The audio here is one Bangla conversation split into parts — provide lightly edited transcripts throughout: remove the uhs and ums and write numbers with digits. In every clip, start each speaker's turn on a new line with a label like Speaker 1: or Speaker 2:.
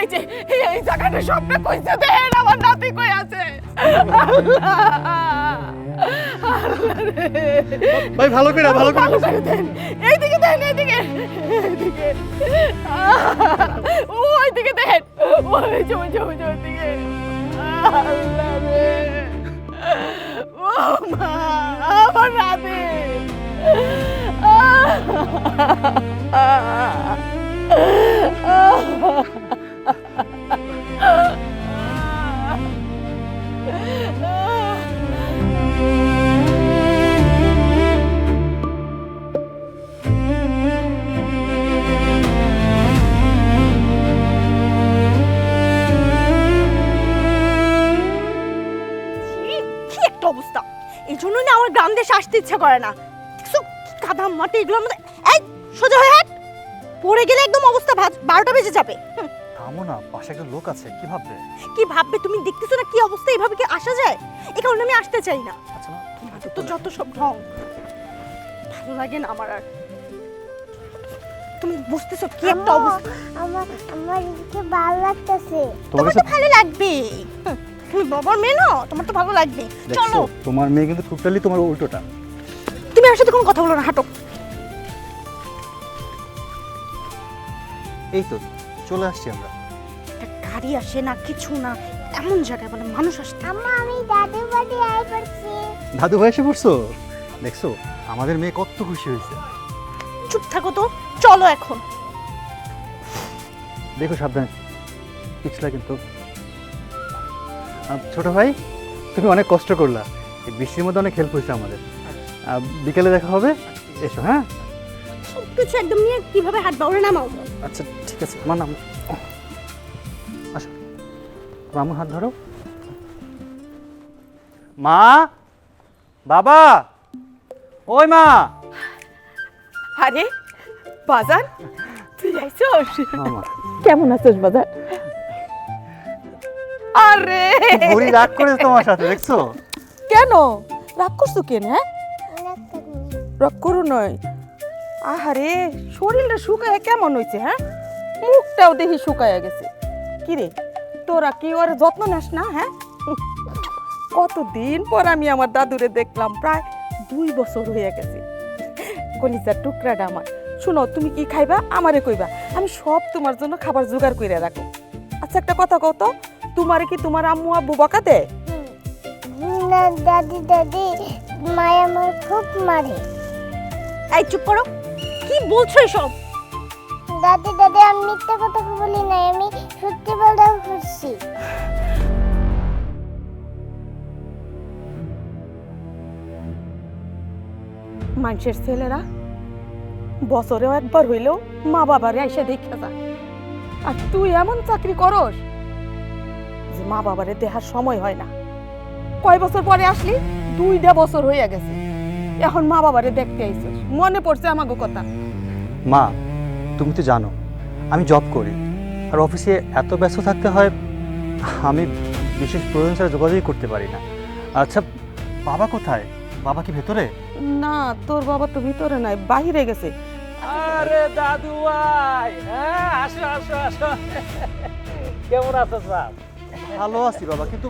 Speaker 1: এই যে এই জায়গাটা স্বপ্ন কইছে দেন আমার নাতি কই আছে
Speaker 2: ভাই ভালো করে
Speaker 1: ভালো করে দেন এইদিকে দেন এইদিকে এইদিকে ওইদিকে দেন ওই যে ওইদিকে আল্লাহ রে ও মা আমার নাতি
Speaker 3: কি একটা অবস্থা! এই জন্যই না আমার গ্রাম দেশে আসতে ইচ্ছা করে না। দেখছো কি কাদা মাটি এগুলোর মধ্যে। এই সোজা হয়ে হাঁট, পড়ে গেলে একদম অবস্থা 12টা বেজে যাবে।
Speaker 2: থামো না, পাশে একটা লোক আছে, কি ভাববে?
Speaker 3: কি ভাববে? তুমি দেখতেছো না কি অবস্থা, এভাবে কি আসা যায়? এই কারণে আমি আসতে চাই না।
Speaker 2: আচ্ছা না,
Speaker 3: তোমাদের তো যত সব ঢং, ভালো লাগে না আমার আর। তুমি বুঝতেছো কি একটা অবস্থা?
Speaker 4: আমার কি ভালো লাগতেছে।
Speaker 3: তোমার তো ভালো লাগবে, তুমি বাবার মেয়ে না, তোমার তো ভালো লাগবে। চলো।
Speaker 2: তোমার মেয়ে কিন্তু টোটালি তোমার উল্টোটা।
Speaker 3: তুমি আমার সাথে কোনো কথা বলো না, হাঁটো।
Speaker 2: এই তো চলে আসছি আমরা।
Speaker 3: একটা গাড়ি আসে না, কিছু না, এমন জায়গায় বলে মানুষ আসতে।
Speaker 4: আম্মা আমি দাদু বাড়ি আই পড়ছি।
Speaker 2: দাদু ভাই এসে পড়ছো? দেখছো আমাদের মেয়ে কত খুশি হয়েছে।
Speaker 3: চুপ থাকো তো, চলো এখন।
Speaker 2: দেখো সাবধানে পিছলা কিন্তু। ছোট ভাই তুমি অনেক কষ্ট করলা, এই বৃষ্টির মধ্যে অনেক হেল্প হয়েছে আমাদের। বিকেলে দেখা হবে, এসো। হ্যাঁ
Speaker 3: সব কিছু একদম নিয়ে কিভাবে হাঁটবা, ওরে নামাও।
Speaker 2: আচ্ছা ঠিক আছে, আমার নাম। আসো আমার হাত ধরো। মা, বাবা, ওই মা।
Speaker 1: আরে বাজার তুই আইছস
Speaker 2: মামা
Speaker 1: কেমন আছিস বাজার আরে
Speaker 2: বুড়ি রাগ করেছে তোমার সাথে, দেখছো?
Speaker 1: কেন রাগ করছো কেন? হ্যাঁ রাগ করো নয়। আহারে শরীরটা শুকায় কেমন হয়েছে? হ্যাঁ মুখটাও দেখি শুকায় গেছে। কিরে তোরা কি ওর যত্ন নেস না? হ্যাঁ কতদিন পর আমি আমার দাদুরে দেখলাম, প্রায় 2 বছর হয়ে গেছে। কলিজার টুকরাটা আমার। শুনো, তুমি কি খাইবা আমারে কইবা, আমি সব তোমার জন্য খাবার জোগাড় করে রাখো। আচ্ছা একটা কথা কও তো, তোমারে কি তোমার আম্মু আব্বু বকা দেয়?
Speaker 4: না দাদি মায়া আমার খুব মারে।
Speaker 3: এই চুপ করো, কি বলছো এসব?
Speaker 4: দাদি আমি মিথ্যা কথা বলি নাই, আমি সত্যি বলতে খুশি।
Speaker 1: মানুষের ছেলেরা বছরেও একবার হইলেও মা বাবারে এসে দেখে যা, আর তুই এমন চাকরি করস যে মা বাবারে দেখার সময় হয় না। কয় বছর পরে আসলি? 2 বছর হয়ে গেছে, এখন মা বাবারে দেখতে আইছিস, মনে পড়ছে আমাকে কথা?
Speaker 2: মা তুমি তো জানো আমি জব করি, আর অফিসে এত ব্যস্ত থাকতে হয়, আমি বিশেষ প্রয়োজন ছাড়া যোগাযোগই করতে পারি না। আচ্ছা বাবা কোথায়? বাবা কি ভেতরে?
Speaker 1: না, তোর বাবা তো ভিতরে নাই, বাহিরে গেছে।
Speaker 5: আরে দাদু ভাই, হ্যাঁ আসো আসো আসো। কেমন আছো স্যার?
Speaker 2: ভালো আছি বাবা, কিন্তু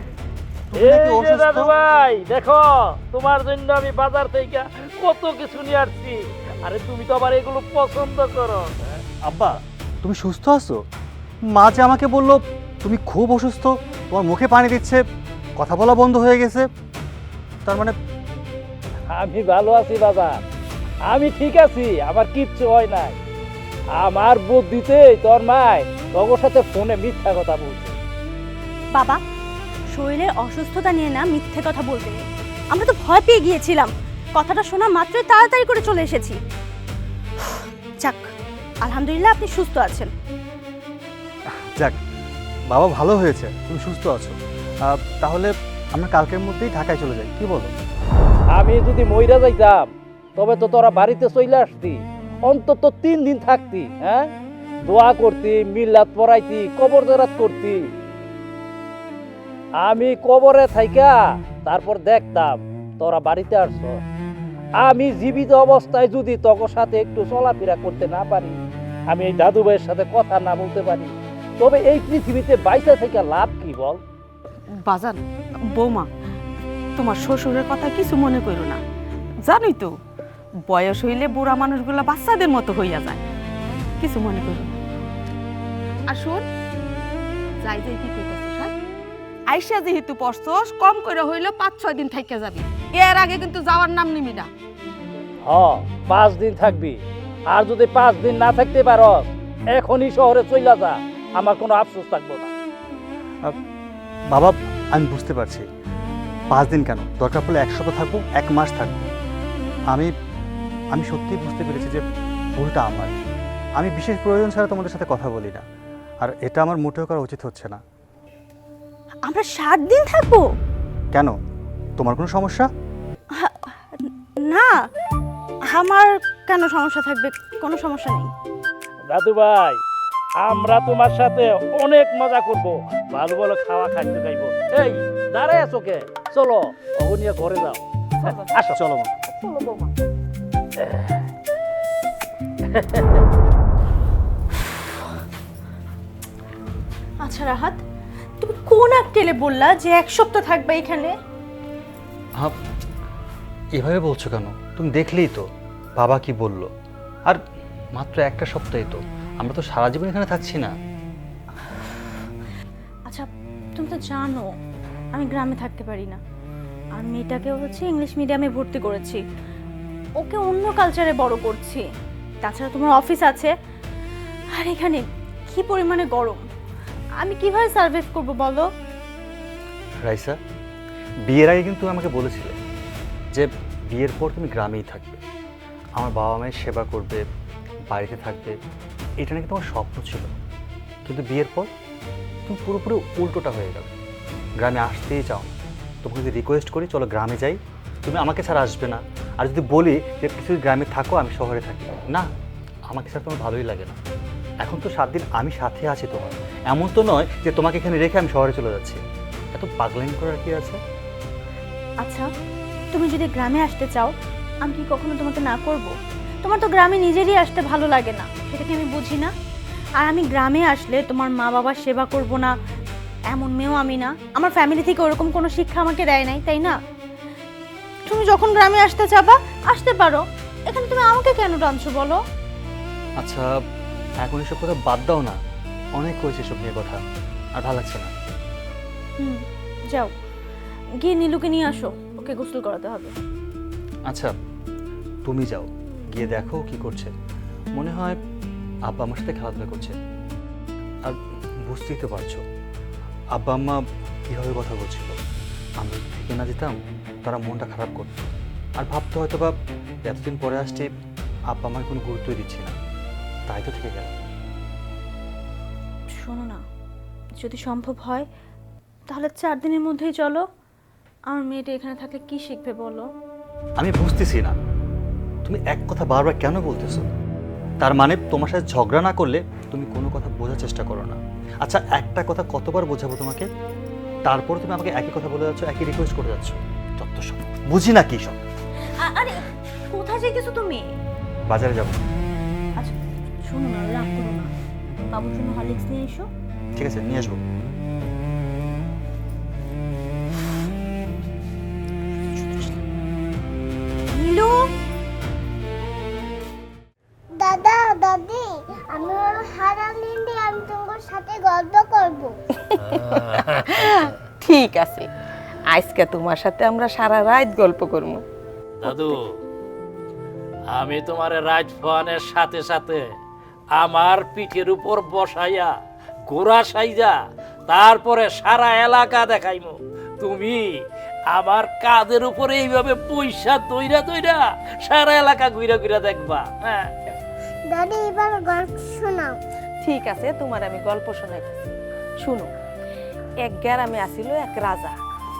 Speaker 2: তুমি
Speaker 5: এই
Speaker 2: নাকি
Speaker 5: যে
Speaker 2: অসুস্থ?
Speaker 5: দাদু ভাই দেখো, তোমার জন্য আমি বাজার থেকে কত কিছু নিয়ে আসছি। আরে তুমি তো আবার এগুলো পছন্দ করো।
Speaker 2: আব্বা তুমি সুস্থ আছো? মা যে আমাকে বললো তুমি খুব অসুস্থ, তোমার মুখে পানি দিচ্ছে, কথা বলা বন্ধ হয়ে গেছে, তার মানে?
Speaker 5: আমি ভালো আছি বাজার, আমি ঠিক আছি, আমার কিচ্ছু হয় নাই। আমার বুদ্ধিতে তোর মায় তোর সাথে ফোনে মিথ্যা কথা বলছে।
Speaker 3: বাবা, শরীরের অসুস্থতা নিয়ে না মিথ্যে কথা বলবে নেই। আমরা তো ভয় পেয়ে গিয়েছিলাম, কথাটা শোনা মাত্রই তাড়াতাড়ি করে চলে এসেছি। যাক, আলহামদুলিল্লাহ আপনি সুস্থ আছেন।
Speaker 2: যাক বাবা ভালো হয়েছে, তুমি সুস্থ আছো। তাহলে আমরা কালকের মধ্যেই ঢাকায় চলে যাই, কি বলো?
Speaker 5: আমি যদি মইরা যাইতাম তবে তো তোরা বাড়িতে চলে আসতি, অন্তত 3 দিন থাকতি। হ্যাঁ দোয়া করতি, মিলাদ পড়াইতি, কবর জেরাত করতি। আমি কবরে থাইকা তারপর দেখতাম তোরা বাড়িতে আসছ। আমি জীবিত অবস্থায় যদি তোর সাথে একটু চলাফেরা করতে না পারি, আমি এই দাদু ভাইয়ের সাথে কথা না বলতে পারি, তবে এই পৃথিবীতে বাইসা থেকে লাভ কি বল?
Speaker 1: বাজান, বৌমা, তোমার শ্বশুরের কথা কিছু মনে করো না। জানোই তো বয়স হইলে বুড়া মানুষগুলা বাচ্চাদের মতো হইয়া যায়, কিছু মনে করো না। আর শোন, যাই যাই কি কইতাছিস, হ্যাঁ? আইসা যেহেতু পড়ছস, কম করে হইলো 5-6 দিন থাইকা যাবি, এর আগে কিন্তু যাওয়ার নাম নিবি না।
Speaker 5: হ, 5 দিন থাকবি। আর যদি 5 দিন না থাকতে পারস, এখনই শহরে চইলা যা, আমার কোনো আফসোস থাকবো না।
Speaker 2: বাবা, আমি বুঝতে পারছি। 5 দিন কেন, দরকার পড়লে 1 সপ্তাহ থাকবো, 1 মাস থাকবো। আমি সত্যিই বুঝতে পেরেছি যে ভুলটা আমার। আমি বিশেষ প্রয়োজন ছাড়া তোমাদের সাথে কথা বলি না, আর এটা আমার মোটেও করা উচিত হচ্ছে না।
Speaker 3: আমরা 7 দিন থাকবো?
Speaker 2: কেন, তোমার কোনো সমস্যা?
Speaker 3: না, আমার কেন সমস্যা থাকবে? কোনো সমস্যা নেই।
Speaker 5: দাদু ভাই, আমরা তোমার সাথে অনেক মজা করব, ভালো ভালো খাওয়া খাদ্য খাইব। এই দাঁড়ায় আছো কে? চলো অগনিয়া ঘরে যাও। আসো।
Speaker 2: চলো মা।
Speaker 1: চলো বৌমা।
Speaker 3: আচ্ছা রাহাত, তুমি কোন আক্কেলে বললা যে 1 সপ্তাহ থাকবে এখানে?
Speaker 2: এভাবে বলছো কেন? তুমি দেখলেই তো বাবা কি বললো। আর মাত্র 1টা সপ্তাহে তো, আমরা তো সারা জীবন এখানে থাকছি না।
Speaker 3: আচ্ছা, তুমি তো জানো আমি গ্রামে থাকতে পারি না। আর মেয়েটাকে হচ্ছে ইংলিশ মিডিয়ামে ভর্তি করেছি, ওকে অন্য কালচারে বড় করছি। তাছাড়া তোমার অফিস আছে, আর এখানে কি পরিমাণে গরম, আমি কিভাবে সার্ভাইভ করব বলো?
Speaker 2: রাইসা, বিয়ের আগে কিন্তু আমাকে বলেছিলে যে বিয়ের পর তুমি গ্রামেই থাকবে, আমার বাবা মায়ের সেবা করবে, বাড়িতে থাকবে, এটা নাকি তোমার স্বপ্ন ছিল। কিন্তু বিয়ের পর তুমি পুরোপুরি উল্টোটা হয়ে গেল, গ্রামে আসতেই চাও না। তোমাকে যদি রিকোয়েস্ট করি চলো গ্রামে যাই, তুমি আমাকে ছাড়া আসবে না। আর যদি বলি যে কিছু গ্রামে থাকো, আমি শহরে থাকি, না, আমাকে ছাড়া তোমার ভালোই লাগে না। এখন তো 7 দিন আমি সাথে আছি তোমার, এমন তো নয় যে তোমাকে এখানে রেখে আমি শহরে চলে যাচ্ছি। এত পাগলামি করার কি আছে?
Speaker 3: আচ্ছা, তুমি যদি গ্রামে আসতে চাও, আমি কি কখনো তোমাকে না করব? তোমার তো গ্রামে নিজেরই আসতে ভালো লাগে না, সেটা কি আমি বুঝি না? আর আমি গ্রামে আসলে তোমার মা বাবার সেবা করব না এমন মেয়েও আমি না। আমার ফ্যামিলি থেকে ওরকম কোনো শিক্ষা আমাকে দেয় নাই, তাই না? তুমি যখন গ্রামে আসতে চাবা আসতে পারো, এখানে তুমি আমাকে কেন টানছো বলো?
Speaker 2: আচ্ছা, এখন এসব কথা বাদ দাও না, অনেক হয়েছে এসব নিয়ে কথা, আর ভালো লাগছে না।
Speaker 3: যাও গিয়ে নীলুকে নিয়ে আসো, ওকে গোসল করাতে হবে।
Speaker 2: আচ্ছা, তুমি যাও, গিয়ে দেখো কি করছে। মনে হয় আব্বা আমার সাথে খেলাধুলা করছে। আর বুঝতেই তো পারছো আব্বা আম্মা কীভাবে কথা বলছিল। আমি যদি থেকে না যেতাম তারা মনটা খারাপ করতো, আর ভাবতো হয়তো বা এতদিন পরে আসছে আব্বা আমাকে কোনো গুরুত্বই দিচ্ছি না, তাই তো থেকে গেল।
Speaker 3: শোনো না, যদি সম্ভব হয় তাহলে 4 দিনের মধ্যেই চলো। আমার মেয়েটা এখানে থাকলে কি শিখবে বলো?
Speaker 2: আমি বুঝতেছি না তুমি এক কথা বারবার কেন বলতেছো। তার মানে তোমার সাথে ঝগড়া না করলে তুমি কোনো কথা বোঝার চেষ্টা করো না। আচ্ছা, একটা কথা কতবার বোঝাবো তোমাকে, তারপর তুমি আমাকে একই কথা বলে যাচ্ছ, একই রিকোয়েস্ট করে যাচ্ছ। যত সব বুঝি না কি সব।
Speaker 3: আরে কোথায় যাইতেছো তুমি?
Speaker 2: বাজারে যাবো।
Speaker 3: আচ্ছা শোনো না, রাগ করো না, বাবুর জন্য হরলিক্স নিয়ে এসো।
Speaker 2: ঠিক আছে, নিয়ে আসবো।
Speaker 3: নীলু,
Speaker 4: দাদা দাদি, আমি সারা দিন আমি তোমার সাথে গল্প করব।
Speaker 1: ঠিক আছে, আজকে তোমার সাথে আমরা সারা রাত গল্প করবো।
Speaker 5: দাদু, আমি তোমার রাইট ফোনের সাথে সাথে আমার পিঠের উপর বসাইয়া ঘোড়া সাইজা তারপরে সারা এলাকা দেখাইমু। তুমি আমার কাঁধের উপরে এইভাবে পয়সা তৈরা তৈরা সারা এলাকা ঘুরা ঘুরা দেখবা। হ্যাঁ,
Speaker 4: দাদি এবার গল্প শোনাও।
Speaker 1: ঠিক আছে, তোমার আমি গল্প শোনাইতেছি, শুনো। এক গ্রামে আসিল এক রাজা।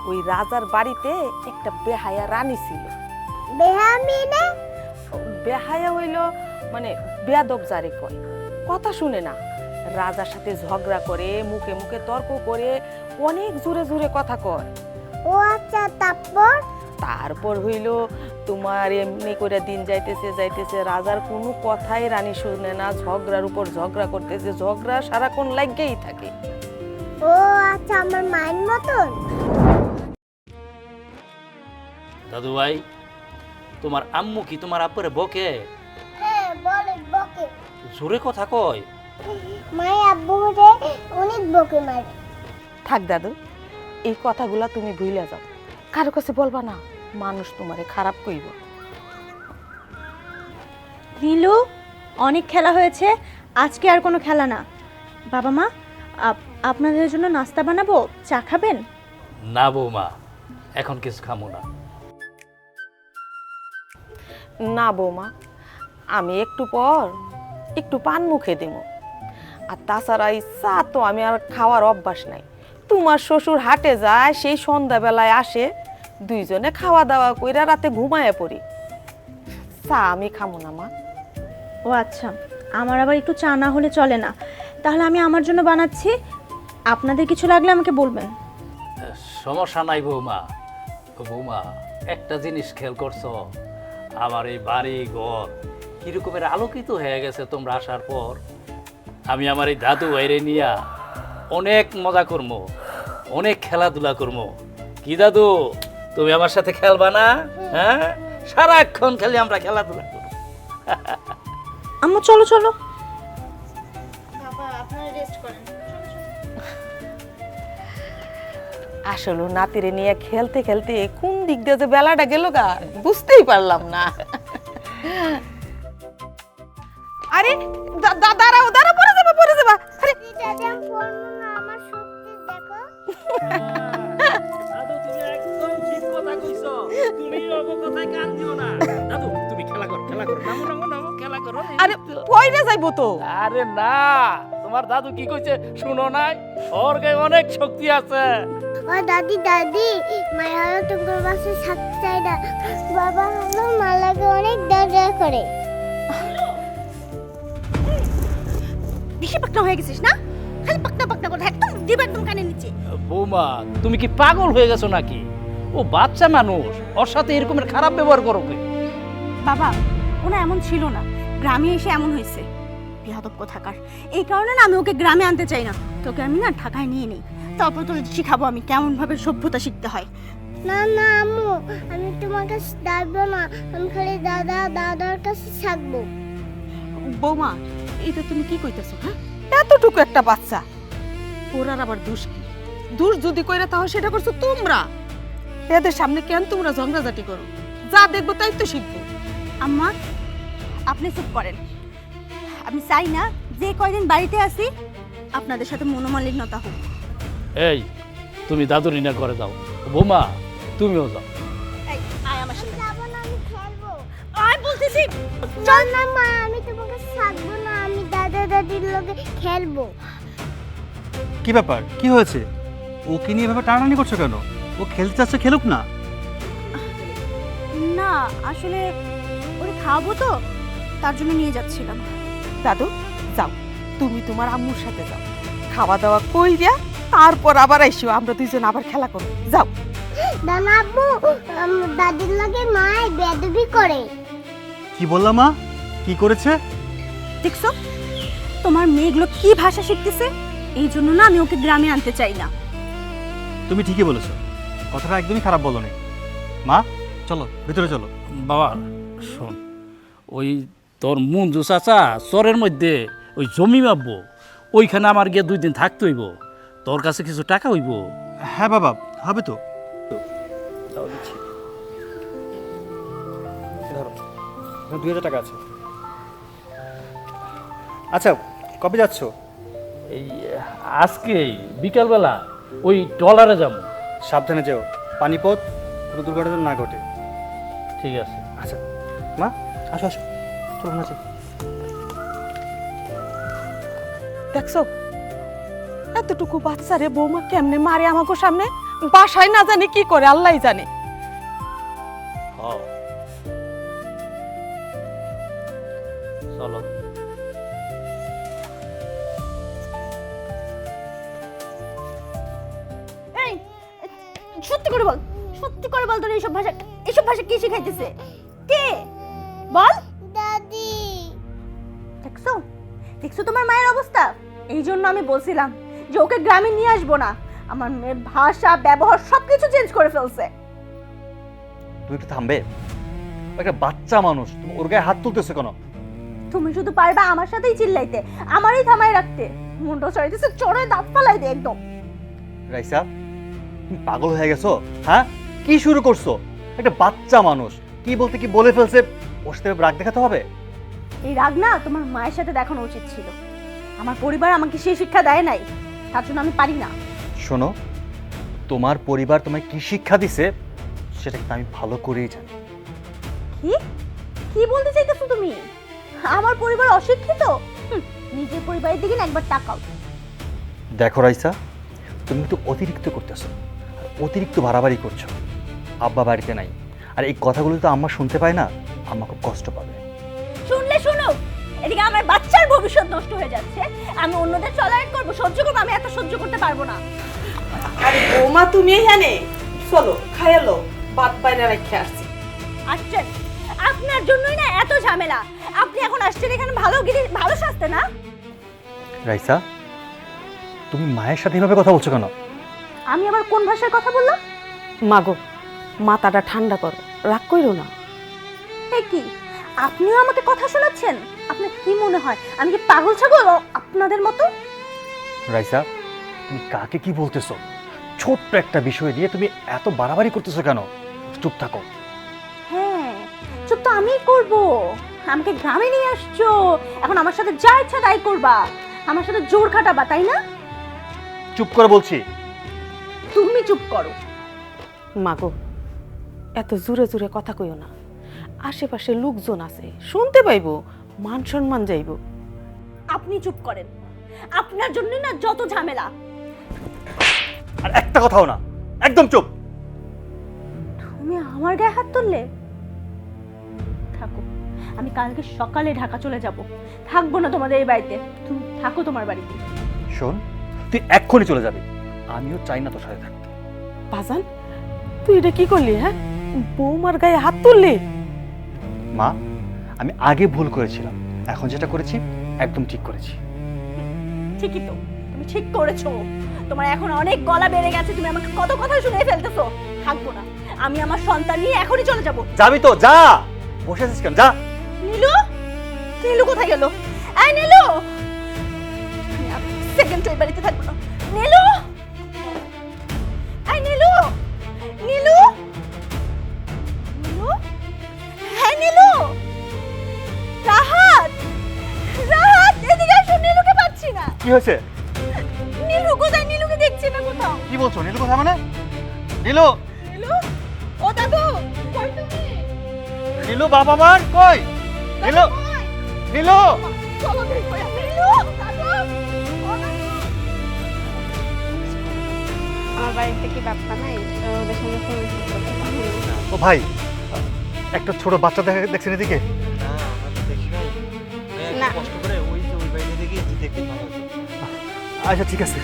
Speaker 1: ওই রাজার বাড়িতে একটা বেহায়া রানী ছিল।
Speaker 4: বেহামিনে
Speaker 1: বেহায়া হইল মানে বেয়াদব যারে কয়, কথা শুনে না, রাজার সাথে ঝগড়া করে, মুখে মুখে তর্ক করে, অনেক জোরে জোরে কথা কয়।
Speaker 4: ও আচ্ছা, তারপর?
Speaker 1: তারপর হইল তোমার এমনি করে দিন যাইতেছে যাইতেছে, রাজার কোনো কথাই রানী শুনে না, ঝগড়ার উপর ঝগড়া করতেছে, ঝগড়া সারাক্ষণ লাগেই থাকে।
Speaker 4: ও আচ্ছা, আমার মায়ের মতন।
Speaker 5: দাদু ভাই, তোমার আম্মু কি তোমার আব্বুরে বকে?
Speaker 4: হ্যাঁ বলে, বকে।
Speaker 5: জোরে কথা কয়।
Speaker 4: মায়ের আব্বুরে অনেক বকে মারে।
Speaker 1: থাক দাদু, এই কথাগুলা তুমি ভুলে যাও, কারো কাছে বলবা না, মানুষ তোমারে খারাপ কইব।
Speaker 3: নীলু, অনেক খেলা হয়েছে, আজকে আর কোনো খেলা না। বাবা মা, আপনাদের জন্য নাস্তা বানাবো, চা খাবেন?
Speaker 5: না বৌমা, এখন কিছু খামো না।
Speaker 1: না বৌমা, আমি একটু পর একটু পান মুখে দিব। আর তাছাড়া এই চা তো আমি আর খাওয়ার অভ্যাস নাই। তোমার শ্বশুর হাটে যায়, সেই সন্ধ্যাবেলায় আসে, দুইজনে খাওয়া দাওয়া কইরা রাতে ঘুমায় পড়ি। চা আমি খামো না মা।
Speaker 3: ও আচ্ছা, আমার আবার একটু চা না হলে চলে না। তাহলে আমি আমার জন্য বানাচ্ছি, আপনাদের কিছু লাগলে আমাকে বলবেন।
Speaker 5: সমস্যা নাই বৌমা। বৌমা, একটা জিনিস খেয়াল করছো? আমার এই বাড়ি ঘর কিরকমের আলোকিত হয়ে গেছে তোমরা আসার পর। আমি আমার এই দাদু ভাইরে নিয়া অনেক মজা করবো, অনেক খেলাধুলা করবো। কি দাদু, তুমি আমার সাথে খেলবা না? হ্যাঁ, সারাক্ষণ খালি আমরা খেলাধুলা করবো।
Speaker 3: আম্মু চলো চলো। বাবা আপনারা রেস্ট করেন।
Speaker 1: আসলে নাতিরে নিয়ে খেলতে খেলতে কোন দিক দিয়ে যে বেলাটা গেল গা বুঝতেই পারলাম না। আরে দাঁড়াও দাঁড়াও, পড়ে যাবে পড়ে যাবে। আরে
Speaker 4: দাদি আমি পড়বো না, আমার শক্তি দেখো।
Speaker 5: দাদু, তুমি একদম ঠিক কথা কইছো। তুমি ওগো কথায় কান দিও না। দাদু, তুমি খেলা করো, খেলা করো, নামো নামো নামো, খেলা করো।
Speaker 1: আরে পয়রে যাইবো তো।
Speaker 5: আরে না, তোমার দাদু কি কইছে শুনো নাই? ওর গায়ে অনেক শক্তি আছে।
Speaker 4: ও দাদি দাদি, মায়ের হলো তোমার বাসায় থাকতে চাই না। বাবা হলো মালাকে অনেক দরজা করে।
Speaker 3: বেশি পাকনা হয়ে গেছিস না? খালি পাকনা পাকনা করে একদম দিবা একদম কানে নিচে।
Speaker 5: বৌমা, তুমি কি পাগল হয়ে গেছো নাকি? ও বাচ্চা মানুষ, ওর সাথে এরকমের খারাপ ব্যবহার করো কে?
Speaker 3: বাবা, ওনা এমন ছিল না, গ্রামে এসে এমন হয়েছে। বিয়াদব কোথাকার, এই কারণে না আমি ওকে গ্রামে আনতে চাই না। তোকে আমি না ঢাকায় নিয়ে নেই, তারপর তোকে শিখাবো আমি কেমন ভাবে সভ্যতা শিখতে হয়।
Speaker 4: না না আম্মু, আমি তোমার কাছে থাকবো না, আমি খালি দাদার কাছে থাকবো।
Speaker 1: বৌমা, এটা তুমি কি কইতেছো? হ্যাঁ, এতটুকু একটা বাচ্চা, ওরার আবার দোষ কি? দোষ যদি কইরা তাহলে সেটা করছো তোমরা। এদের সামনে কেন তোমরা ঝগড়াঝাটি করো? যা দেখবো তাই তো শিখবো।
Speaker 3: আম্মা, আপনি চুপ করেন। আমি চাই না যে কয়দিন বাড়িতে আসি আপনাদের সাথে মনোমালিন্যতা হোক।
Speaker 5: এই, তুমি দাদুর না করে দাও। বৌমা, তুমিও যাও।
Speaker 3: এই, আয় আমার সাথে।
Speaker 4: যাবো না, আমি খেলবো।
Speaker 3: আয় বলতেছি।
Speaker 4: না না মা, আমি তোমার কাছে থাকবো না, আমি দাদা দাদির লগে খেলবো।
Speaker 2: কি ব্যাপার, কি হয়েছে? ওকে নিয়ে এভাবে টানাটানি করছো কেন? ও খেলতে চাচ্ছে, খেলুক না।
Speaker 3: না, আসলে ওরে খাওয়াবো তো, তার জন্য নিয়ে যাচ্ছিলাম।
Speaker 1: দাদু যাও, তুমি তোমার আম্মুর সাথে যাও, খাওয়া দাওয়া কইরা তারপর আবার আইসো, আমরা দুইজন আবার খেলা করব। যাও।
Speaker 4: দানা আব্বু, দাদির লগে মায় বেদবি করে।
Speaker 2: কি বললাম মা? কি করেছে?
Speaker 3: দেখছো তোমার মেয়েগুলো কি ভাষা শিখতেছে? এই জন্য না আমি ওকে গ্রামে আনতে চাই না।
Speaker 2: তুমি ঠিকই বলেছো, কথাটা একদমই খারাপ বলো নি। মা চলো ভিতরে চলো।
Speaker 5: বাবা শোন, ওই তোর মঞ্জু চাচা চরের মধ্যে ওই জমি মাপবো, ওইখানে আমার গিয়ে 2 দিন থাকতে হইব। তোর কাছে কিছু টাকা হইব?
Speaker 2: হ্যাঁ বাবা, হবে তো। ধরো, 2000 টাকা আছে। আচ্ছা, কবে যাচ্ছ?
Speaker 5: এই আজকে বিকালবেলা ওই ট্রলারে যাবো।
Speaker 2: সাবধানে যেও, পানিপথ কোনো দুর্ঘটনা না ঘটে।
Speaker 5: ঠিক আছে।
Speaker 2: আচ্ছা মা, আসো আসো, চলো না।
Speaker 1: দেখছো এতটুকু বাচ্চারে বৌমা কেমনে মারে আমাকে সামনে? বাসায় না জানি কি করে, আল্লাহই জানে।
Speaker 5: চলো।
Speaker 3: এই, সত্যি করে বল, সত্যি করে বল, তোর এইসব ভাষা কি শিখাইতেছে? কে? বল।
Speaker 4: দাদি
Speaker 3: দেখছো দেখছো তোমার মায়ের অবস্থা? এই জন্য আমি বলছিলাম যে ওকে গ্রামে নিয়ে আসবো না। আমার মেয়ের ভাষা ব্যবহার সবকিছু চেঞ্জ করে ফেলছে।
Speaker 2: তুই একটু থামবে? ও একটা বাচ্চা মানুষ, তুমি ওর গায়ে হাত তুলতেছো কেন?
Speaker 3: তুমি শুধু পারবা আমার সাথেই চিল্লাইতে, আমারই থামাই রাখতে। মুন্ডো চাইতেছে চড়ে দাঁত ফালাই দে একদম।
Speaker 2: রাইসা, তুমি পাগল হয়ে গেছো? হ্যাঁ, কি শুরু করছো? একটা বাচ্চা মানুষ কি বলতে কি বলে ফেলছে, ওর সাথে রাগ দেখাতে হবে?
Speaker 3: এই রাগ না তোমার মায়ের সাথে দেখানো উচিত ছিল। আমার পরিবার আমাকে সেই শিক্ষা দেয় নাই, তার জন্য আমি পারি না।
Speaker 2: শোনো, তোমার পরিবার তোমায় কি শিক্ষা দিছে সেটা কিন্তু আমি ভালো করেই জানি।
Speaker 3: কি কি বলতে চাইতেছো তুমি? আমার পরিবার অশিক্ষিত? নিজের পরিবারের দিকে না একবার তাকাও।
Speaker 2: দেখো রাইসা, তুমি কিন্তু অতিরিক্ত করতেছো, আর অতিরিক্ত বাড়াবাড়ি করছো। আব্বা বাড়িতে নাই, আর এই কথাগুলো তো আম্মা শুনতে পায় না, আম্মা খুব কষ্ট পাবে।
Speaker 3: শুনলে শুনো, এদিকে আমার বাচ্চার ভবিষ্যৎ নষ্ট হয়ে যাচ্ছে, আমি অন্যদের টলারেট করব, সহ্য করব? আমি এত সহ্য করতে পারবো না।
Speaker 1: আরে বৌমা তুমি এখানে চলো, খাইলো ভাত বাইরে রেখে আসছি।
Speaker 3: আসছেন, আপনার জন্যই না এত ঝামেলা। আপনি এখন আসছেন এখানে ভালো শাস্তে না?
Speaker 2: রাইসা, তুমি মায়ের সাথে এভাবে কথা বলছো কেন?
Speaker 3: আমি আবার কোন ভাষায় কথা বললাম?
Speaker 1: মাগো, মাথাটা ঠান্ডা করো, রাগ কইরো না।
Speaker 3: এই কি, আপনিও আমাকে কথা শোনাচ্ছেন? আপনার কি মনে হয় আমি কি পাগল ছাগল আপনাদের মতো?
Speaker 2: রাইসা, তুমি কাকে কি বলতেছো? ছোট্ট একটা বিষয় দিয়ে তুমি এত বাড়াবাড়ি করতেছো কেন? চুপ থাকো।
Speaker 3: হ্যাঁ, চুপ তো আমিই করব। আমাকে গ্রামে নিয়ে আসছো, এখন আমার সাথে যা ইচ্ছা তাই করবা, আমার সাথে জোর খাটাবা, তাই না?
Speaker 2: চুপ করে বলছি।
Speaker 3: তুমি চুপ করো।
Speaker 1: মাগো, এত জোরে জোরে কথা কইও না, আশেপাশে লোকজন আছে, শুনতে পাইবো, মান সম্মান যাইবো।
Speaker 3: আপনি চুপ করেন, আপনার জন্য না যত ঝামেলা।
Speaker 2: আর একটা কথাও না, একদম চুপ।
Speaker 3: তুমি আমার গায়ে হাত তুললে? থাকো, আমি কালকে সকালে ঢাকা চলে যাব, থাকবো না তোমাদের এই বাড়িতে। তুমি থাকো তোমার বাড়িতে।
Speaker 2: শোন, তুই এক্ষুনি চলে যাবি, আমিও চাই না তোর সাথে থাকতে।
Speaker 1: বাজান, তুই এটা কি করলি? হ্যাঁ, বৌমার গায়ে হাত তুললি?
Speaker 2: মা, আমি আগে ভুল করেছিলাম, এখন যেটা করেছি একদম ঠিক করেছি।
Speaker 3: ঠিকই তো, তুমি ঠিক করেছো। তোমার এখন অনেক গলা বেড়ে গেছে, তুমি আমাকে কত কথা শুনিয়ে ফেলতেছো। থাকবো না, আমি আমার সন্তান নিয়ে এখনই চলে যাব।
Speaker 2: যাবি তো যা, বসে আছিস কেন? যা।
Speaker 3: নীলু, নীলু কোথায় গেল? এই নীলু, সেকেন্ড ওই বাড়িতে থাকবো না। নীলু, এই নীলু, নীলু, নীলু, হ্যাঁ নীলু, রাহাত, রাহাত, এদিকে আসো, নীলুকে পাচ্ছি না।
Speaker 2: কি হয়েছে?
Speaker 3: নীলু কোথায়? নীলুকে দেখছি না কোথাও।
Speaker 2: কি বলছো? নীলু কোথায় মানে? নীলু,
Speaker 3: নীলু, ও দাদু, কই তুমি?
Speaker 2: নীলু বাবা মার কই? নীলু,
Speaker 3: কই?
Speaker 2: নীলু।
Speaker 3: চলো দেখি কই আছে। নীলু, দাদু, ও দাদু।
Speaker 6: আমার বাড়িতে কি বাপ্পা নাই? ওদের সঙ্গে ফোন
Speaker 2: ও ভাই, একটা ছোট বাচ্চা দেখছেন এদিকে?
Speaker 6: না।
Speaker 7: কষ্ট করে ওই যে ওই বাইরে দেখি দেখতে ভালো হতো।
Speaker 2: আচ্ছা ঠিক আছে।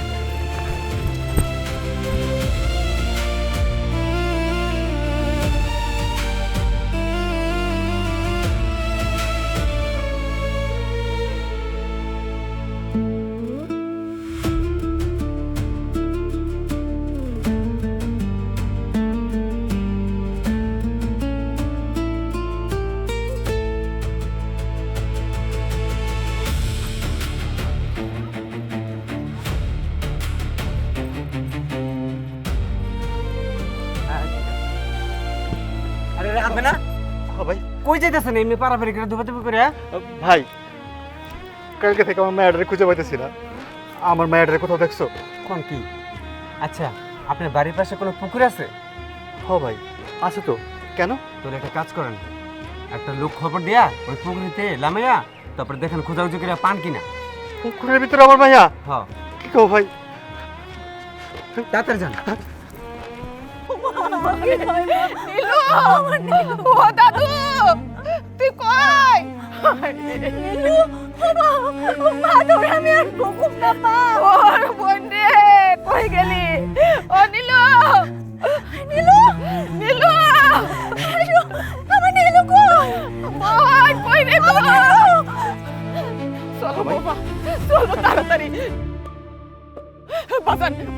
Speaker 7: আরে রে হবে না?
Speaker 2: ভাই,
Speaker 7: কই যাইতেছেন এমনি পারাপারি করে দুপাতুপি করে?
Speaker 2: ভাই, কালকে থেকে আমার মায়ের খুঁজে পাইতেছি না। আমার মায়ের কোথাও দেখছো?
Speaker 7: কোন কি? আচ্ছা, আপনার বাড়ির পাশে কোনো পুকুর আছে?
Speaker 2: হ ভাই, আছে তো। কেন?
Speaker 7: তাহলে একটা কাজ করেন, একটা লোক খবর দিয়া ওই পুকুরিতে লামাইয়া তারপরে দেখেন খোঁজাখুঁজি করে পান কিনা।
Speaker 2: পুকুরের ভিতরে আমার মাইয়া?
Speaker 7: হ্যাঁ,
Speaker 2: কি কও ভাই?
Speaker 7: তাড়াতাড়ি যান।
Speaker 1: ও দাদু, তুই কই?
Speaker 3: নীলু, ও মা, তোরে আমি আর বকুব না মা।
Speaker 1: ওর বোন রে, কই গেলি? ও নীলু,
Speaker 3: নীলু,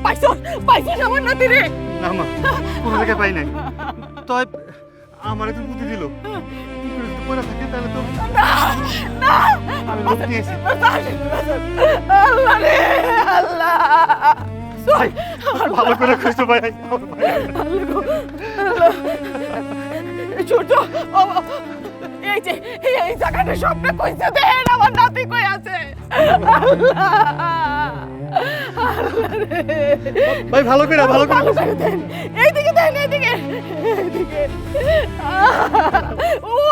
Speaker 1: পাইছস পাইছস আমার নাতি রে।
Speaker 2: না মা, কোনো জায়গায় পাই নাই। তবে আমার একটু বুদ্ধি দিল, পুকুরে যদি পড়ে থাকে তাহলে তো
Speaker 1: না
Speaker 2: আমি লোক দিয়েছি।
Speaker 1: আল্লাহ রে আল্লাহ।
Speaker 2: ভাই, ভালো করে খুঁজতে পাই নাই।
Speaker 1: ছোট এই যে এই জায়গাটা স্বপ্ন কইছে দেন আমার নাতি কই আছে।
Speaker 2: ভাই ভালো করে
Speaker 1: ভালো করে দেন, এইদিকে দেন, এইদিকে এইদিকে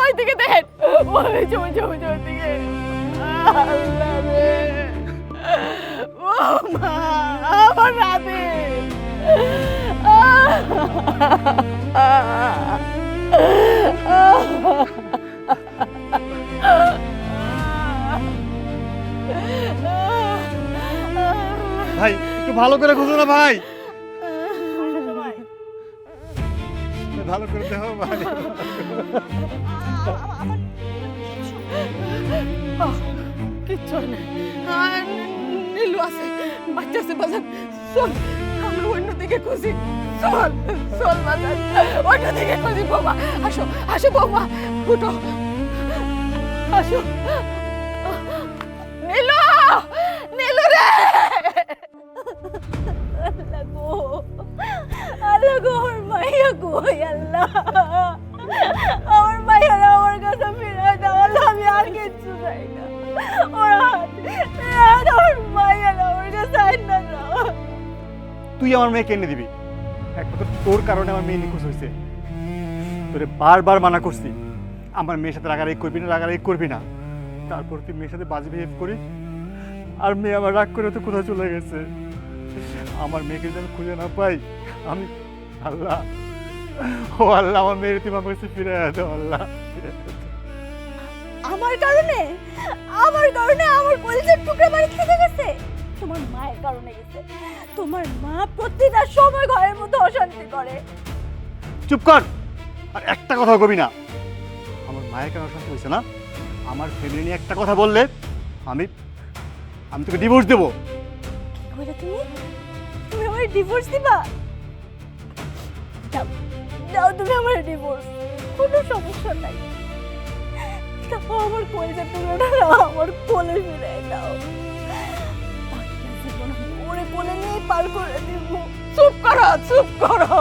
Speaker 1: ওইদিকে দেন, ওই যে ওই যে ওই যে ওইদিকে। আল্লাহ রে ও মা আমার নাতি।
Speaker 2: ভাই একটু ভালো করে খুঁজো না ভাই, ভালো করে দেখো ভাই।
Speaker 1: কিচ্ছু না, নীলু আছে, বাচ্চা আছে বাজার। চল আমরা অন্যদিকে খুঁজি, চল চল বাজার অন্যদিকে খুঁজি। বৌমা আসো আসো, বৌমা উঠো, আসো। নীলু নীলু রে।
Speaker 3: আল্লাহ গো, আল্লাহ গো, আমার মাইয়া কই আল্লাহ, আমার মাইয়ারা আমার কাছে ফিরে দাও আল্লাহ, আমি আর কিচ্ছু চাই না। আমার মাইয়ারা আমার কাছে আইন না দাও।
Speaker 2: তুই আমার মেয়েকে এনে দিবি, একমাত্র তোর কারণে আমার মেয়ে নিখোঁজ হয়েছে। তোরে বারবার মানা করছি আমার মেয়ের সাথে রাগারাগি করবি না, রাগারাগি করবি না। তারপর তুই মেয়ের সাথে বাজে বিহেভ করি, আর মেয়ে আমার রাগ করে তো কোথাও চলে গেছে। আমার মেয়েকে যেন খুঁজে না পাই আমি, আল্লাহ ও আল্লাহ, আমার মেয়ের তুমি আমার কাছে ফিরে আসো আল্লাহ।
Speaker 3: আমার কারণে আমার কলিজার টুকরা বাড়ি থেকে গেছে, তোমার মায়ের কারণে গেছে। তোমার মা প্রতিটা সময় ঘরের মধ্যে অশান্তি করে।
Speaker 2: চুপ কর, আর একটা কথা কবি না। আমার মায়ের কেন অশান্তি হয়েছে না, আমার ফ্যামিলি নিয়ে একটা কথা বললে আমি আমি তোকে ডিভোর্স দেবো।
Speaker 3: কি কইলে তুমি? তুমি আমার ডিভোর্স দিবা? দাও দাও, তুমি আমার ডিভোর্স, কোনো সমস্যা নাই। দাও আমার কলিজার টুকরাটা আমার কোলে ফিরে দাও। বাকিটা জীবন আমি ওরে কোলে নিয়ে পার করে দিব।
Speaker 1: চুপ করো চুপ করো,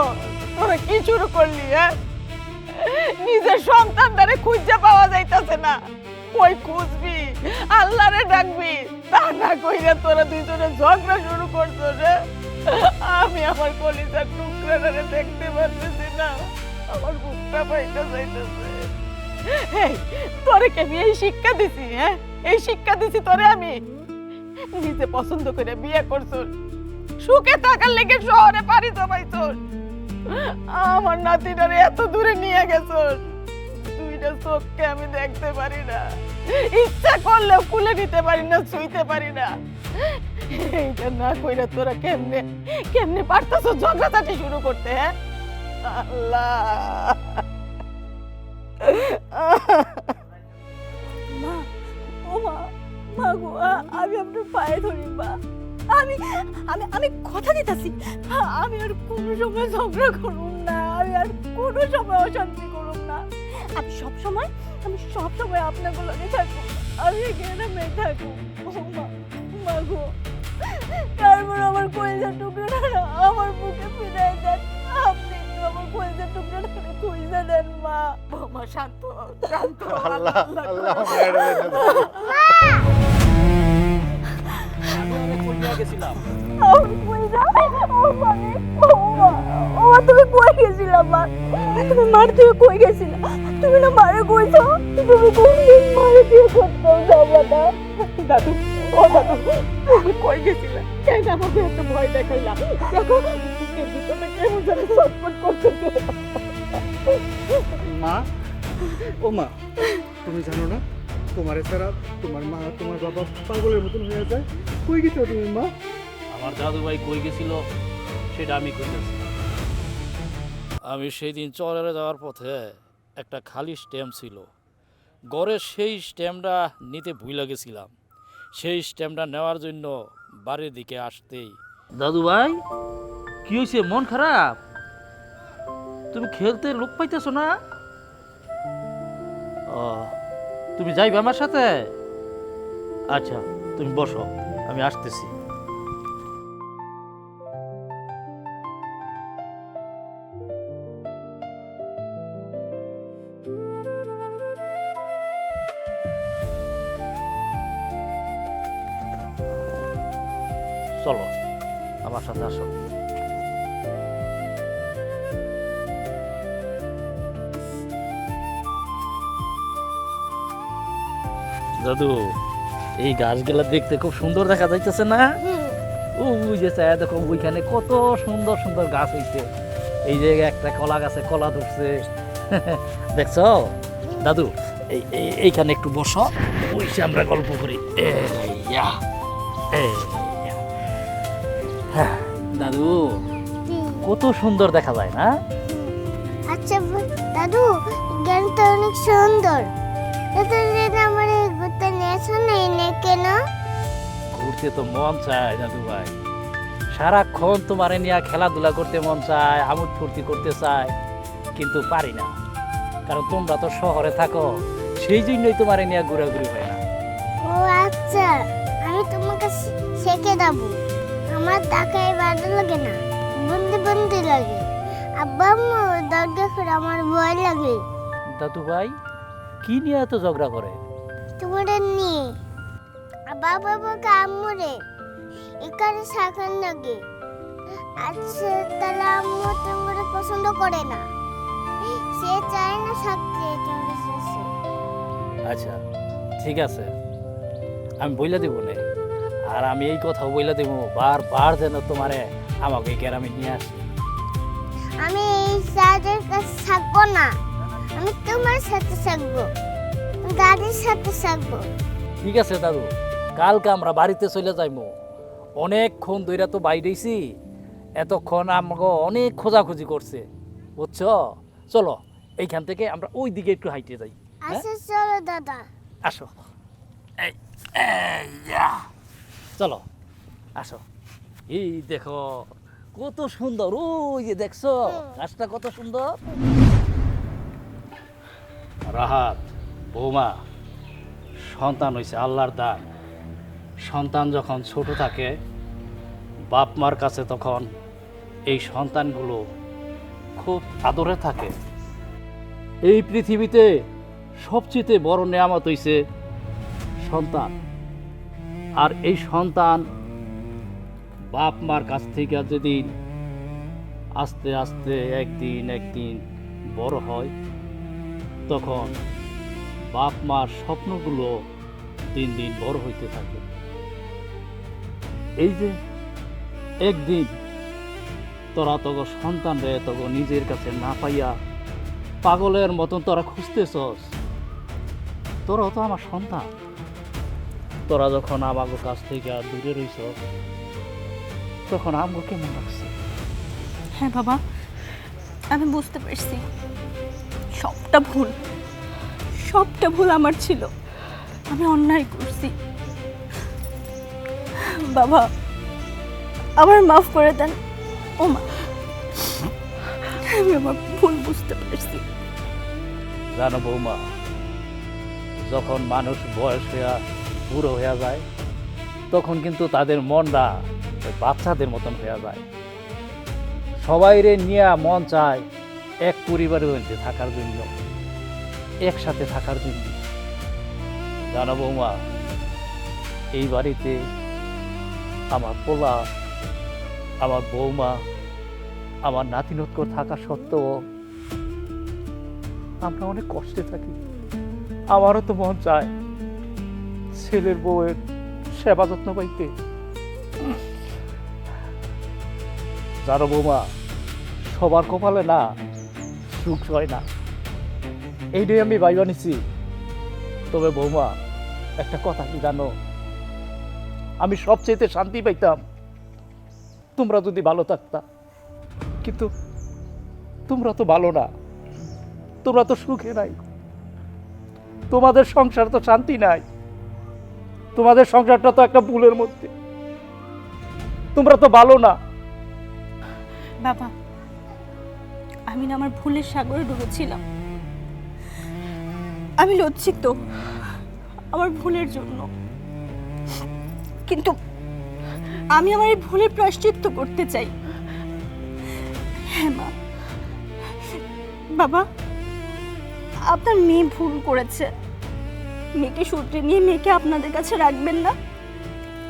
Speaker 1: তোরা কি শুরু করলি? হ্যাঁ, নিজের সন্তান দ্বারে খুঁজে পাওয়া যাইতাছে না, কই খুঁজবি? আল্লাহরে ডাকবি, তা না কইরা তোরা দুইজনে ঝগড়া শুরু করছো রে। আমি আমার কলিজার টুকরাটারে দেখতে পারতেছি না, আমার বুকটা পাইতে যাইতেছে। এই তোরে কে আমি এই শিক্ষা দিছি? হ্যাঁ, এই শিক্ষা দিছি তোরে আমি? নিজে পছন্দ করে বিয়ে করছস, সুখে থাকার লেগে শহরে পাড়ি জমাইছস, আমার নাতিটারে এত দূরে নিয়ে গেছস, দুইটা চোখকে আমি দেখতে পারি না, ইচ্ছা করলেও খুলে নিতে পারি না, ছুঁইতে পারি না। এইটা না কইরা তোরা কেমনে কেমনে পারতাছস ঝগড়াঝাটি শুরু করতে? হ্যাঁ আল্লাহ।
Speaker 3: মা, ও মা, মা গো, আমি আপনার পায়ে ধরি মা। আমি আমি আমি কথা দিতেছি, আমি আর কোনো সময় ঝগড়া করুম না, আমি আর কোনো সময় অশান্তি করুম না। আমি সব সময় আপনাকে লগে থাকবো, আমি এখানে থাকবো। ও মা, মা গো, তারপর আমার কলিজার টুকরাটা আমার বুকে ফিরাই দেন। আপনি একটু আমার কলিজার টুকরাটা খুঁজে দেন মা।
Speaker 1: বৌমা শান্ত শান্ত।
Speaker 2: আল্লাহ আল্লাহ,
Speaker 3: তুমি কই গেছিলা মা? তুমি মার থেকে কই গেছিলা? তুমি না মারে কইছো তুমি কোনদিন মারে দিয়ে করতে যাবা না?
Speaker 1: দাদু, ও দাদু, তুমি কই গেছিলা? কেন আমাকে এত ভয় দেখাইলা? দেখো বুকের ভিতরে কেমন যেন ছটফট করতেছে।
Speaker 2: মা, ও মা, তুমি জানো না তোমার ছাড়া তোমার মা তোমার বাবা পাগলের মতন হয়ে যায়। কই গেছো তুমি মা?
Speaker 5: আমার দাদু ভাই কই গেছিল সেটা আমি কইতেছি। আমি সেই দিন চরে যাওয়ার পথে একটা খালি স্ট্যাম্প ছিল ঘরে, সেই স্ট্যাম্পটা নিতে ভুলে গেছিলাম। সেই স্ট্যাম্পটা নেওয়ার জন্য বাড়ির দিকে আসতেই দাদু ভাই, কি হয়েছে? মন খারাপ? তুমি খেলতে লোক পাইতেছো না? ও, তুমি যাইবে আমার সাথে? আচ্ছা, তুমি বসো, আমি আসতেছি। চলো আমার সাথে আসো। দাদু, এই গাছগুলা দেখতে খুব সুন্দর দেখা যাইতেছে না? ও বুঝেছে, দেখো ওইখানে কত সুন্দর সুন্দর গাছ হইছে। এই যে একটা কলা গাছে কলা ধরছে, দেখছো? দাদু, এইখানে একটু বসো, বসে আমরা গল্প করি। হ্যাঁ, দাদু, কত সুন্দর দেখা যায় না?
Speaker 4: আচ্ছা দাদু, জ্ঞানটা অনেক সুন্দর। এতদিন আমার ঘুরতে নিয়েছো না, এনে কেন?
Speaker 5: ঘুরতে তো মন চায় দাদু ভাই, সারাক্ষণ তোমারে নিয়ে খেলাধুলা করতে মন চায়, আমোদ ফুর্তি করতে চায়, কিন্তু পারি না, কারণ তোমরা তো শহরে থাকো, সেই জন্যই তোমারে নিয়ে ঘোরাঘুরি হয় না।
Speaker 4: ও আচ্ছা, আমি তোমাকে শেখে দেবো। আমার টাকায় ভালো লাগে না, বন্দি বন্দি লাগে। আব্বা আম্মু দরজা করে আমার ভয় লাগে।
Speaker 5: দাদু ভাই কি নিয়ে এত ঝগড়া করে?
Speaker 4: তোমার নিয়ে বাবা বাবা আম্মুরে এখানে শাখান লাগে। আচ্ছা, তাহলে আম্মু তোমার পছন্দ করে না, সে চায় না থাকতে তোমার সাথে।
Speaker 5: আচ্ছা ঠিক আছে, আমি বইলা দেব না, আর আমি এই কথা বইলা দেব বারবার যেন তোমারে আমাকে এই গ্রামে নিয়ে আসি।
Speaker 4: আমি এই সাদের কাছে থাকবো না, আমি তোমার সাথে থাকবো, দাদির সাথে থাকবো।
Speaker 5: ঠিক আছে দাদু, কালকে আমরা বাড়িতে চলে যাইমু। অনেকক্ষণ ধইরা তো বাইরেছি, এতক্ষণ আমাকে অনেক খোঁজাখুঁজি করছে, বুঝছো? চলো এইখান থেকে আমরা ওই দিকে একটু হাইটে যাই। হ্যাঁ?
Speaker 4: আচ্ছা চলো দাদা।
Speaker 5: আসো, এই, এই, ইয়া। চলো আসো। এই দেখো কত সুন্দর, ওই যে দেখছো গাছটা কত সুন্দর। রাহাত, বৌমা, সন্তান হইছে আল্লাহর দান। সন্তান যখন ছোট থাকে বাপ মার কাছে, তখন এই সন্তানগুলো খুব আদরে থাকে। এই পৃথিবীতে সবচেয়ে বড় নেয়ামত হইছে সন্তান। আর এই সন্তান বাপ মার কাছ থেকে যেদিন আস্তে আস্তে একদিন একদিন বড় হয়, তখন বাপ মার স্বপ্নগুলো দিন দিন বড় হইতে থাকে। এই যে একদিন তোরা তখন সন্তান রে তখন নিজের কাছে না পাইয়া পাগলের মতন তোরা খুঁজতেছস, তোরাও তো আমার সন্তান। তোরা যখন আমাকে কাছ থেকে দূরে রইছ, তখন আমাকে কেমন লাগছে?
Speaker 3: হ্যাঁ বাবা, আমি বুঝতে পারছি সবটা ভুল, সবটা ভুল আমার ছিল, আমি অন্যায় করছি। বাবা আমার মাফ করে দেন। ও মা, আমি আমার ভুল বুঝতে পারছি।
Speaker 5: জানো বৌমা, যখন মানুষ বয়স হইয়া বুড়ো হইয়া যায়, তখন কিন্তু তাদের মনটা ওই বাচ্চাদের মতন হইয়া যায়। সবাইরে নিয়ে মন চায় এক পরিবারের মধ্যে থাকার জন্য, একসাথে থাকার জন্য। জানো বৌমা, এই বাড়িতে আমার পোলা, আমার বৌমা, আমার নাতিনৎকর থাকা সত্ত্বেও আমরা অনেক কষ্টে থাকি। আমারও তো মন চায় ছেলের বউয়ের সেবা যত্ন পাইতে। জানো বৌমা, সবার কপালে না সুখ হয় না, এইটাই আমি ভাইবা নিছি। তবে বৌমা, একটা কথা কি জানো, আমি সবচেয়ে শান্তি পাইতাম তোমরা যদি ভালো থাকতা, কিন্তু তোমরা তো ভালো না, তোমরা তো সুখে নাই, তোমাদের সংসার তো শান্তি নাই, তোমাদের সংসারটা তো একটা ভুলের মধ্যে। তোমরা তো ভালো না।
Speaker 3: বাবা, আমি না আমার ভুলের সাগরে ডুবেছিলাম। আমি লজ্জিত আমার ভুলের জন্য, কিন্তু আমি আমার এই ভুলের প্রায়শ্চিত্ত করতে চাই। হ্যাঁ মা, বাবা আপনার মেয়ে ভুল করেছে, মেয়েকে সূত্রে নিয়ে মেয়েকে আপনাদের কাছে রাখবেন না।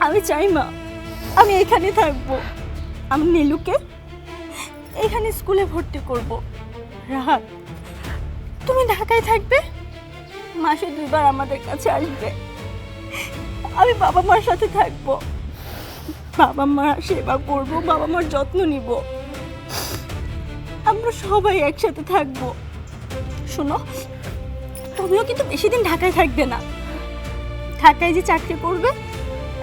Speaker 3: আমি চাই মা আমি এখানে থাকবো, আমি নীলুকে এখানে স্কুলে ভর্তি করব। রাহাত, তুমি ঢাকায় থাকবে, মাসে 2 বার আমাদের কাছে আসবে। আমি বাবা মার সাথে থাকবো, বাবা মার সেবা করব, বাবা মার যত্ন নিব, আমরা সবাই একসাথে থাকবো। শোনো, তুমিও কিন্তু বেশি দিন ঢাকায় থাকবে না। ঢাকায় যে চাকরি করবে,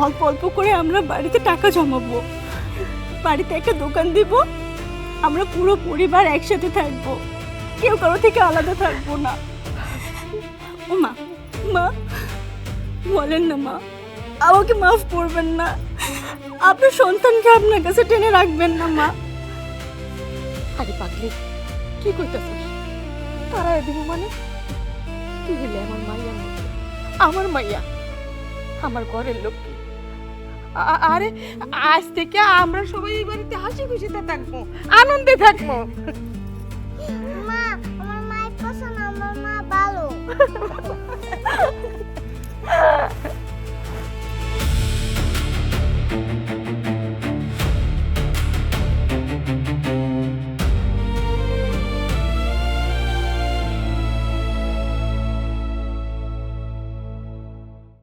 Speaker 3: অল্প অল্প করে আমরা বাড়িতে টাকা জমাবো, বাড়িতে একটা দোকান দিব, আমরা পুরো পরিবার একসাথে থাকবো, কেউ কারো থেকে আলাদা থাকবো না। ও মা, মা বলেন না মা, আমাকে মাফ করবেন না, আপনার সন্তানকে আপনার কাছে টেনে রাখবেন না মা।
Speaker 1: আরে পাগলি, কি কইতাছিস? তারা এদিকে মানে তুই হইলে আমার মাইয়ার মতো, আমার মাইয়া, আমার ঘরের লোক। আরে আজ থেকে আমরা সবাই এই বাড়িতে হাসি খুশিতে থাকবো, আনন্দে থাকবো।
Speaker 4: মা, আমার মায়ের পছন্দ, আমার মা ভালো।